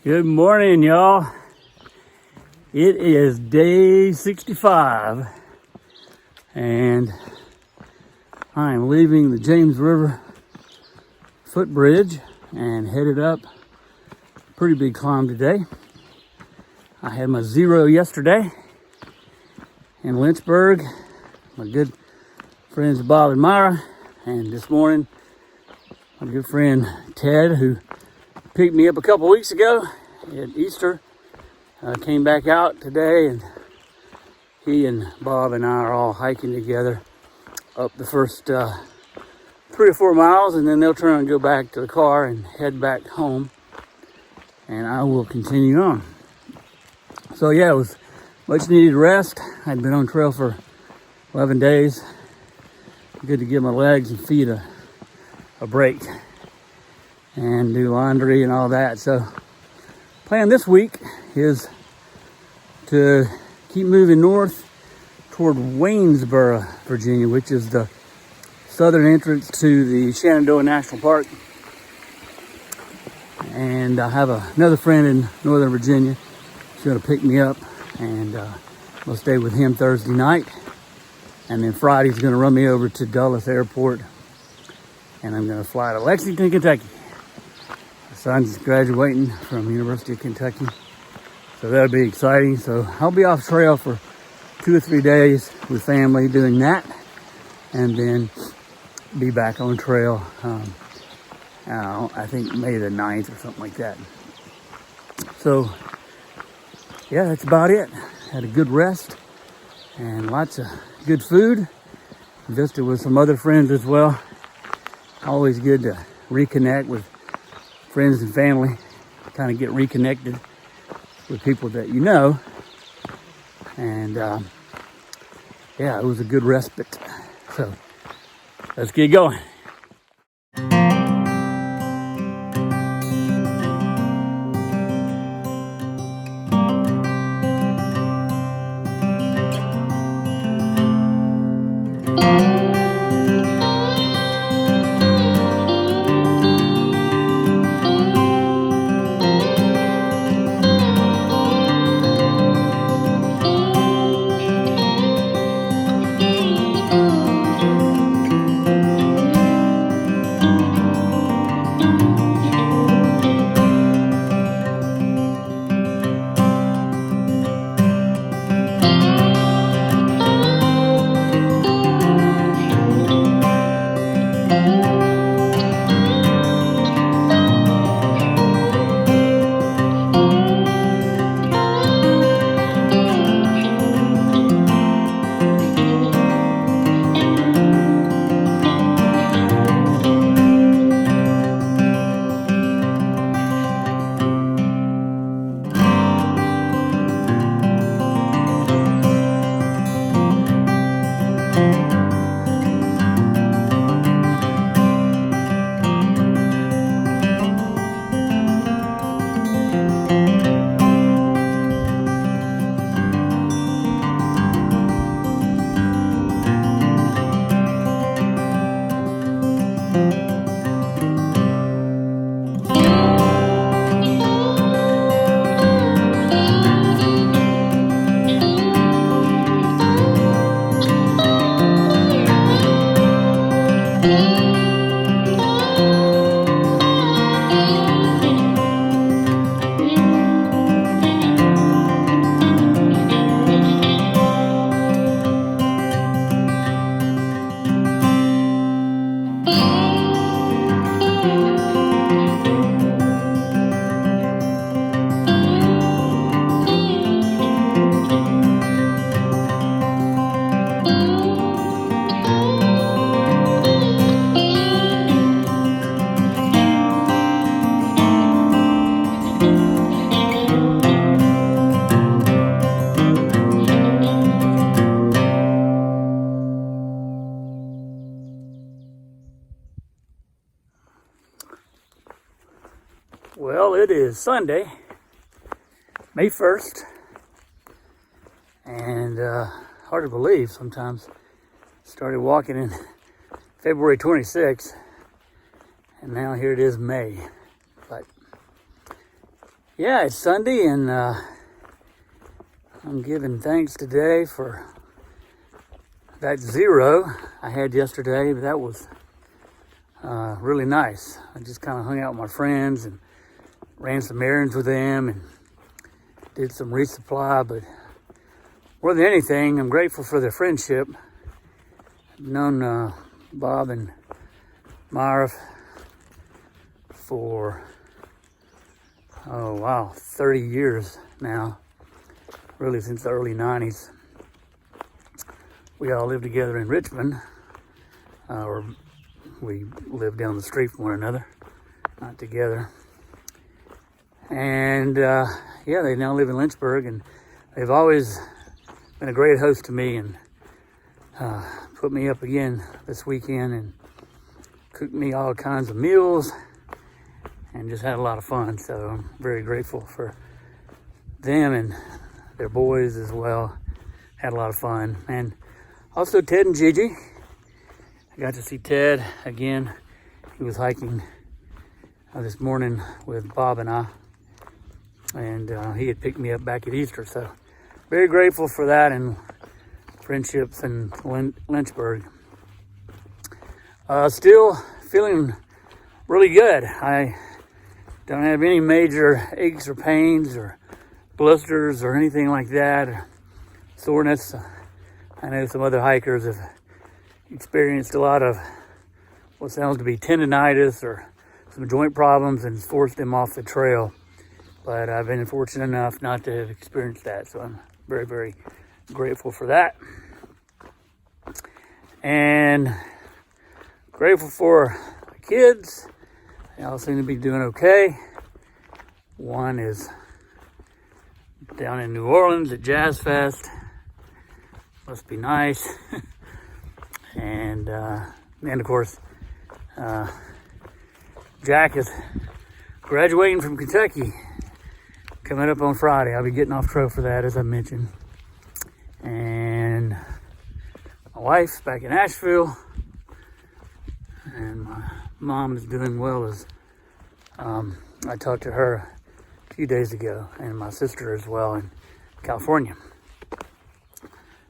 Good morning, y'all. It is day 65, and I'm leaving the James River footbridge and headed up. Pretty big climb today. I had my zero yesterday in Lynchburg. My good friends Bob and Myra, and this morning my good friend Ted, who picked me up a couple weeks ago at Easter, came back out today, and he and Bob and I are all hiking together up the first 3 or 4 miles, and then they'll turn and go back to the car and head back home, and I will continue on. So yeah, it was much needed rest. I'd been on trail for 11 days. Good to give my legs and feet a break and do laundry and all that. So plan this week is to keep moving north toward Waynesboro, Virginia, which is the southern entrance to the Shenandoah National Park. And I have another friend in Northern Virginia. He's going to pick me up, and we'll stay with him Thursday night. And then Friday's going to run me over to Dulles Airport, and I'm going to fly to Lexington, Kentucky. My son's graduating from University of Kentucky, so that'll be exciting. So I'll be off trail for 2 or 3 days with family doing that, and then be back on trail, I think May the 9th or something like that. So yeah, that's about it. Had a good rest and lots of good food. Visited with some other friends as well. Always good to reconnect with friends and family, kind of get reconnected with people that you know. And yeah, it was a good respite. So let's get going. Well, it is Sunday, May 1st, and hard to believe sometimes. Started walking in February 26th, and now here it is May. But Yeah, it's Sunday, and I'm giving thanks today for that 0 I had yesterday. But that was really nice. I just kind of hung out with my friends and ran some errands with them and did some resupply. But more than anything, I'm grateful for their friendship. I've known Bob and Myra for 30 years now, really since the early 90s. We all lived together in Richmond, or we lived down the street from one another, not together. And they now live in Lynchburg, and they've always been a great host to me, and put me up again this weekend and cooked me all kinds of meals and just had a lot of fun. So I'm very grateful for them and their boys as well. Had a lot of fun. And also Ted and Gigi. I got to see Ted again. He was hiking this morning with Bob and I. And he had picked me up back at Easter. So very grateful for that and friendships in Lynchburg. Still feeling really good. I don't have any major aches or pains or blisters or anything like that, or soreness. I know some other hikers have experienced a lot of what sounds to be tendonitis or some joint problems and it's forced them off the trail. But I've been fortunate enough not to have experienced that, so I'm very, very grateful for that. And grateful for the kids. They all seem to be doing okay. One is down in New Orleans at Jazz Fest. Must be nice. And of course, Jack is graduating from Kentucky coming up on Friday. I'll be getting off trail for that, as I mentioned. And my wife's back in Asheville. And my mom is doing well, as I talked to her a few days ago, and my sister as well in California.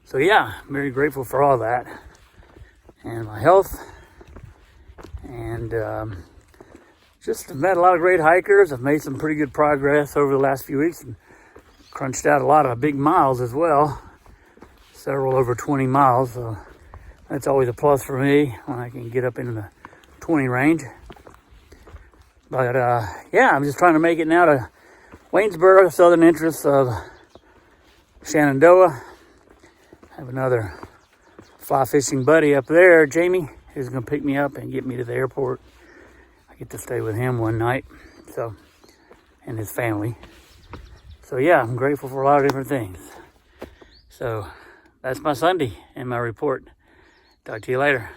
So yeah, I'm very grateful for all that and my health. And just met a lot of great hikers. I've made some pretty good progress over the last few weeks and crunched out a lot of big miles as well, several over 20 miles. So that's always a plus for me when I can get up into the 20 range. But I'm just trying to make it now to Waynesboro, southern entrance of Shenandoah. I have another fly fishing buddy up there, Jamie, who's going to pick me up and get me to the airport. I get to stay with him one night, and his family. So yeah, I'm grateful for a lot of different things. So that's my Sunday and my report. Talk to you later.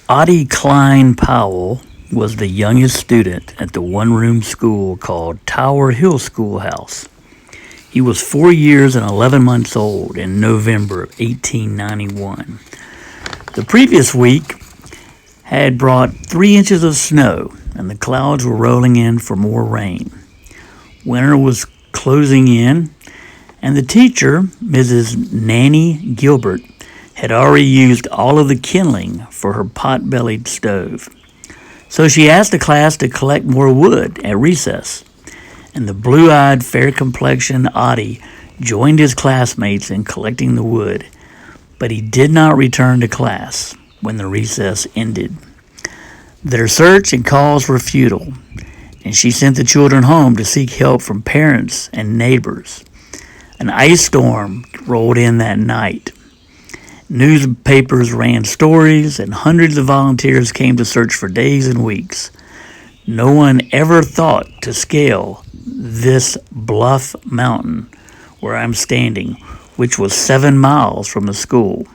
Audie Klein Powell was the youngest student at the one-room school called Tower Hill Schoolhouse. He was 4 years and 11 months old in November of 1891. The previous week had brought 3 inches of snow, and the clouds were rolling in for more rain. Winter was closing in, and the teacher, Mrs. Nanny Gilbert, had already used all of the kindling for her pot-bellied stove. So she asked the class to collect more wood at recess, and the blue-eyed, fair-complexioned Audie joined his classmates in collecting the wood, but he did not return to class when the recess ended. Their search and calls were futile, and she sent the children home to seek help from parents and neighbors. An ice storm rolled in that night. Newspapers ran stories, and hundreds of volunteers came to search for days and weeks. No one ever thought to scale this Bluff Mountain where I'm standing, which was 7 miles from the school.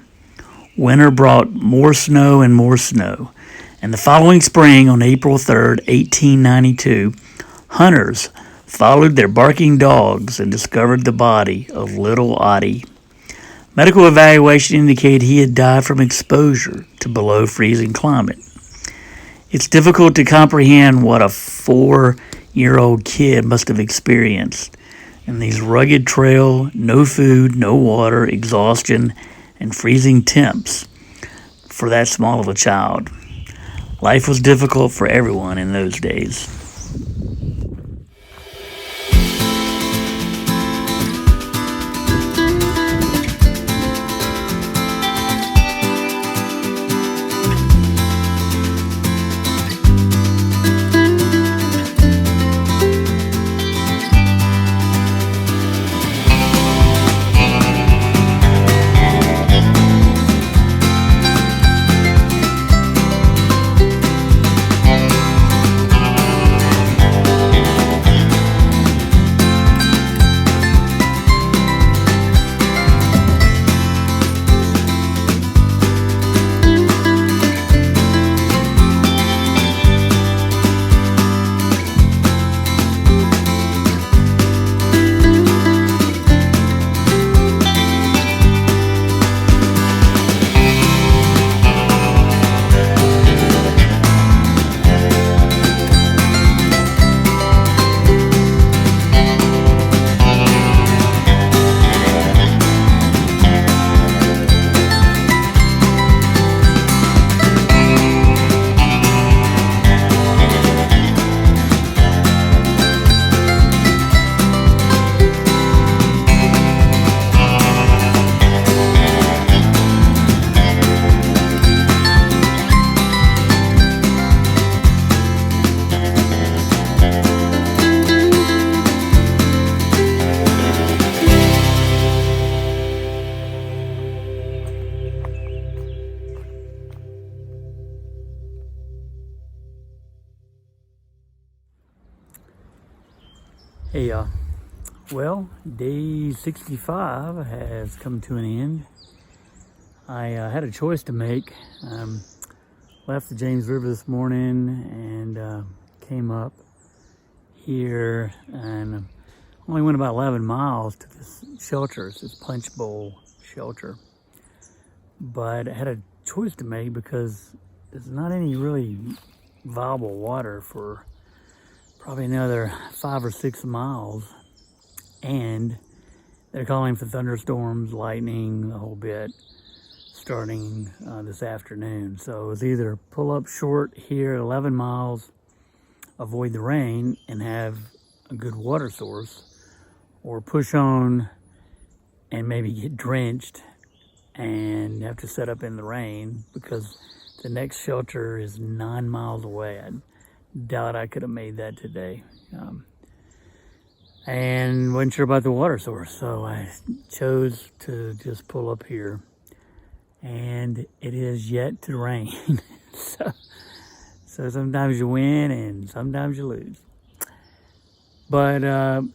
Winter brought more snow, and the following spring, on April 3rd, 1892, hunters followed their barking dogs and discovered the body of little Audie. Medical evaluation indicated he had died from exposure to below freezing climate. It's difficult to comprehend what a 4 8-year-old kid must have experienced in these rugged trail, no food, no water, exhaustion, and freezing temps for that small of a child. Life was difficult for everyone in those days. Hey y'all, well, day 65 has come to an end. I had a choice to make. Left the James River this morning and came up here and only went about 11 miles to this shelter. It's this punch bowl shelter. But I had a choice to make because there's not any really viable water for probably another 5 or 6 miles, and they're calling for thunderstorms, lightning, the whole bit, starting this afternoon. So it's either pull up short here at 11 miles, avoid the rain, and have a good water source, or push on and maybe get drenched and have to set up in the rain because the next shelter is 9 miles away. I doubt I could have made that today. And wasn't sure about the water source, so I chose to just pull up here. And it is yet to rain. so sometimes you win and sometimes you lose. But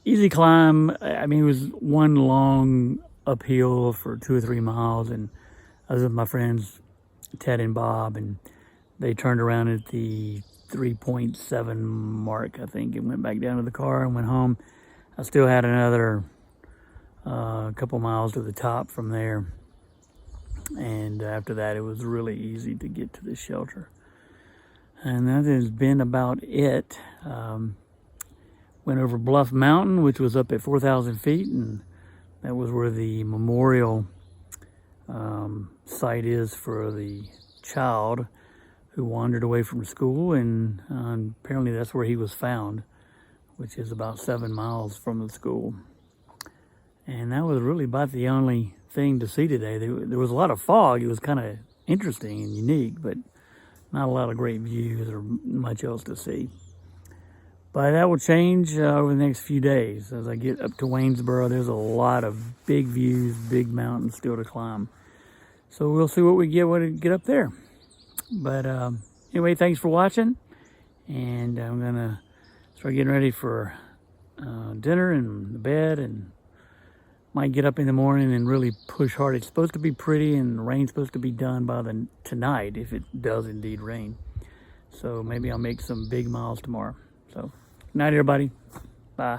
easy climb. I mean, it was one long uphill for 2 or 3 miles, and I was with my friends Ted and Bob, and they turned around at the 3.7 mark, I think, and went back down to the car and went home. I still had another couple miles to the top from there, and after that it was really easy to get to the shelter. And that has been about it. Went over Bluff Mountain, which was up at 4,000 feet, and that was where the memorial site is for the child who wandered away from school, and apparently that's where he was found, which is about 7 miles from the school. And that was really about the only thing to see today. There was a lot of fog. It was kind of interesting and unique, but not a lot of great views or much else to see. But that will change over the next few days. As I get up to Waynesboro, there's a lot of big views, big mountains still to climb. So we'll see what we get when we get up there. But anyway, thanks for watching, and I'm gonna start getting ready for dinner and the bed, and might get up in the morning and really push hard. It's supposed to be pretty, and the rain's supposed to be done by tonight, if it does indeed rain. So maybe I'll make some big miles tomorrow. So good night, everybody. Bye.